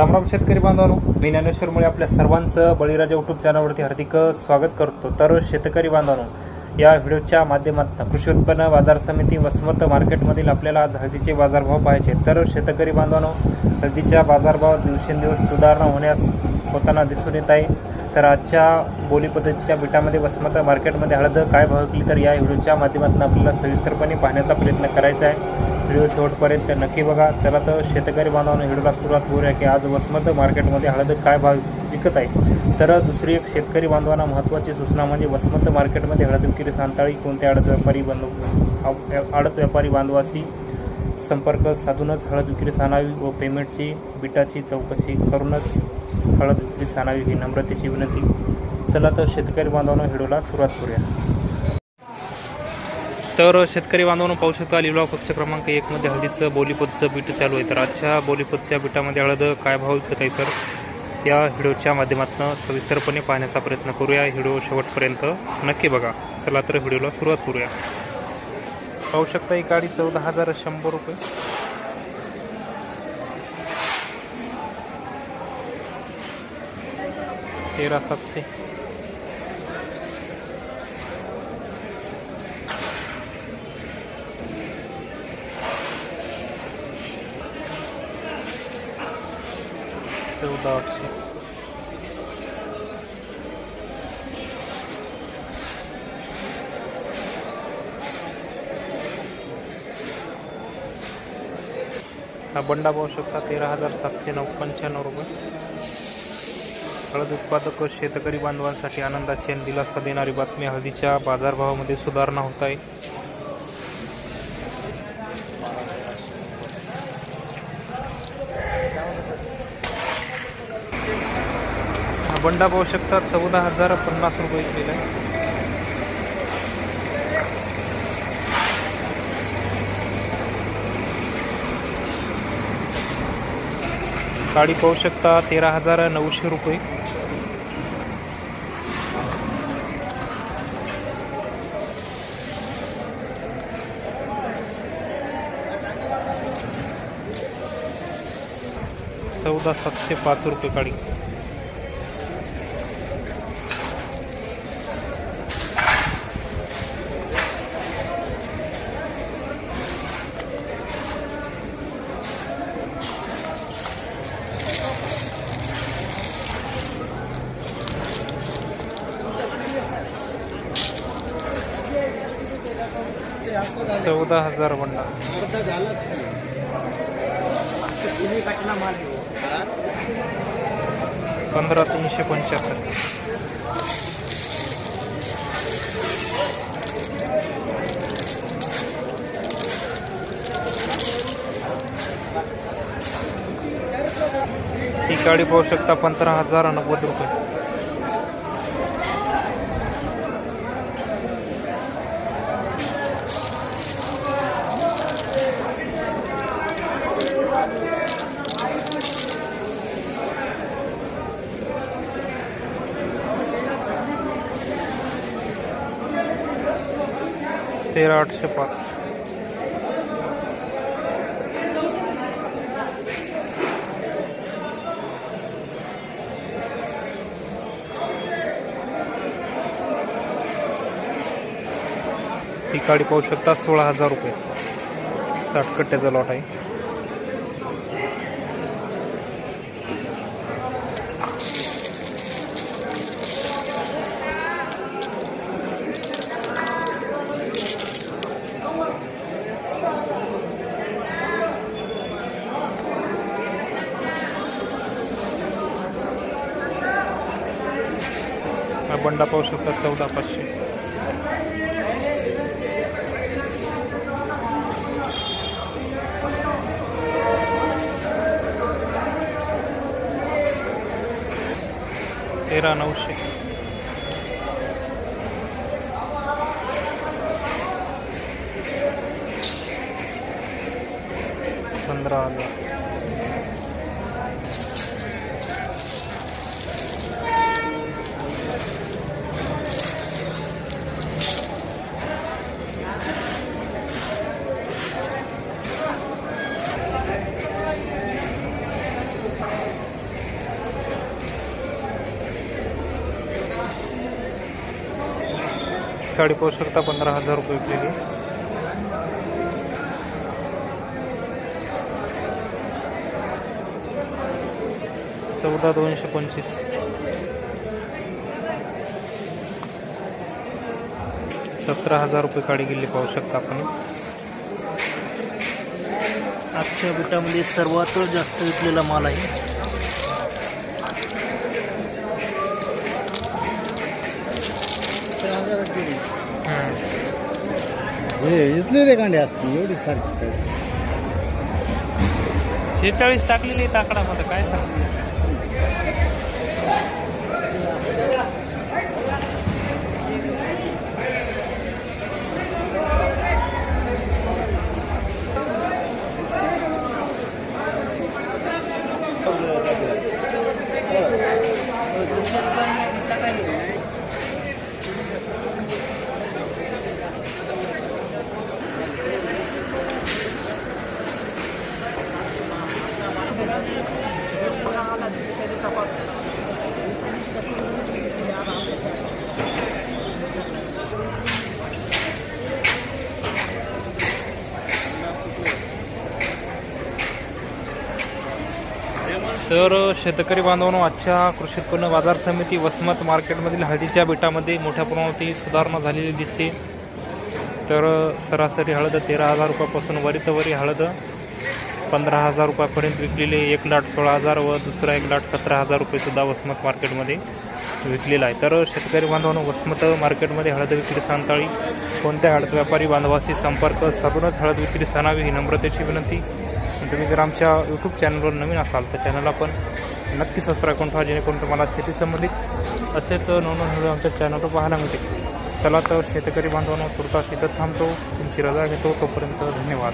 रामराम शेतकरी बांधवांनो, मी ज्ञानेश्वर मुळे आपल्या सर्वांचं बळीराजा यूट्यूब चॅनलवरती हार्दिक स्वागत करतो। तर शेतकरी बांधवांनो, या व्हिडिओच्या माध्यमातून कृषी उत्पन्न बाजार समिती वसमत मार्केटमधील आपल्याला आज हळदीचे बाजारभाव पाहायचे। तर शेतकरी बांधवांनो, हळदीच्या बाजारभाव दिवसेंदिवस सुधारणा होताना दिसून येत आहे। तर आजच्या बोली पद्धतीच्या बिटामध्ये वसमत मार्केटमध्ये हळद काय भाव विकली तर या व्हिडिओच्या माध्यमातून आपल्याला सविस्तरपणे पाहण्याचा प्रयत्न करायचा आहे। व्हिडिओ शेवटपर्यंत नक्की बघा। चला तर शेतकरी बांधवांनो, व्हिडिओला सुरुवात करूया की आज वसमत मार्केटमध्ये हळद काय भाव विकत आहे। तर दुसरी एक शेतकरी बांधवांना महत्त्वाची सूचना म्हणजे वसमत मार्केटमध्ये हळद विक्री सांताळी कोणत्या आडत व्यापारी बांधवाशी संपर्क साधूनच हळद विक्री सानावी व पेमेंटची बिटाची चौकशी करूनच हळद विक्री सानावी ही नम्रतेची विनंती। चला तर शेतकरी बांधवांनो, व्हिडिओला सुरुवात करूया। तर शेतकरी बांधवांनो, पाहू शकता लिलाव कक्ष क्रमांक 1 मध्ये हळदीचं बोलीपदचं बीट चालू आहे। तर आजच्या बोलीपदच्या बिटामध्ये हळद काय भाव विकत आहे तर या व्हिडिओच्या माध्यमातून सविस्तरपणे पाहण्याचा प्रयत्न करूया। व्हिडिओ शेवटपर्यंत नक्की बघा। चला तर व्हिडिओला सुरुवात करूया। पाहू शकता ही गाडी 14,100 रुपये, $13,700, $14,800, हा बंडा पाहू शकता 13,795 रुपये। हळद उत्पादक शेतकरी बांधवांसाठी आनंदाची आणि दिलासा देणारी बातमी, हळदीच्या बाजारभावामध्ये सुधारणा होत आहे। हा बंडा पाहू शकता 14,050 रुपये केला आहे। गाडी पाहू शकता 13,900 रुपये। $14,705 गाडी। $14,000 बंडा। 15,375। ही गाडी पाहू शकता 15,090 रुपये। $13,805। ही गाडी पाहू शकता 16,000 रुपये, 60 कट्ट्याचा लॉट आहे। हा बंडा पाहू शकता 14,500। $13,900। $15,000। साडी पाहू शकता 15,000 रुपये विकलेली. चौदा 225. 17,000 रुपये काडी गेली पाहू शकता आपण. आजच्या बिटामध्ये सर्वात जास्त विकलेला माल आहे. इथले कांडे असते एवढी सारखी 46 टाकलेली ताकडामध्ये काय सांगते. तर शेतकरी बांधवांनो, आजच्या कृषी उत्पन्न बाजार समिती वसमत मार्केटमधील हळदीच्या बिटामध्ये मोठ्या प्रमाणात सुधारणा झालेली दिसते. तर सरासरी हळद 13,000 रुपयापासून वरीतवरी हळद 15,000 रुपयापर्यंत विकलेली. 1,16,000 व दुसरा 1,17,000 रुपये सुद्धा वसमत मार्केटमध्ये विकलेला आहे. तर शेतकरी बांधवांनो, वसमत मार्केटमध्ये हळद विक्री सांताळी कोणत्या हळद व्यापारी बांधवाशी संपर्क साधूनच हळद विक्री सानावी ही नम्रतेची विनंती. तुम्ही जर आमच्या यूट्यूब चॅनलवर नवीन असाल तर चॅनलला पण नक्की सबस्क्राईब करून ठेवा, जेणेकरून तुम्हाला शेती संबंधित असेच नवनवीन व्हिडिओ आमच्या चॅनलवर पाहायला मिळते. चला तर शेतकरी बांधवांनो, तुर्तास इथं थांबतो, तुमची रजा घेतो. तोपर्यंत धन्यवाद.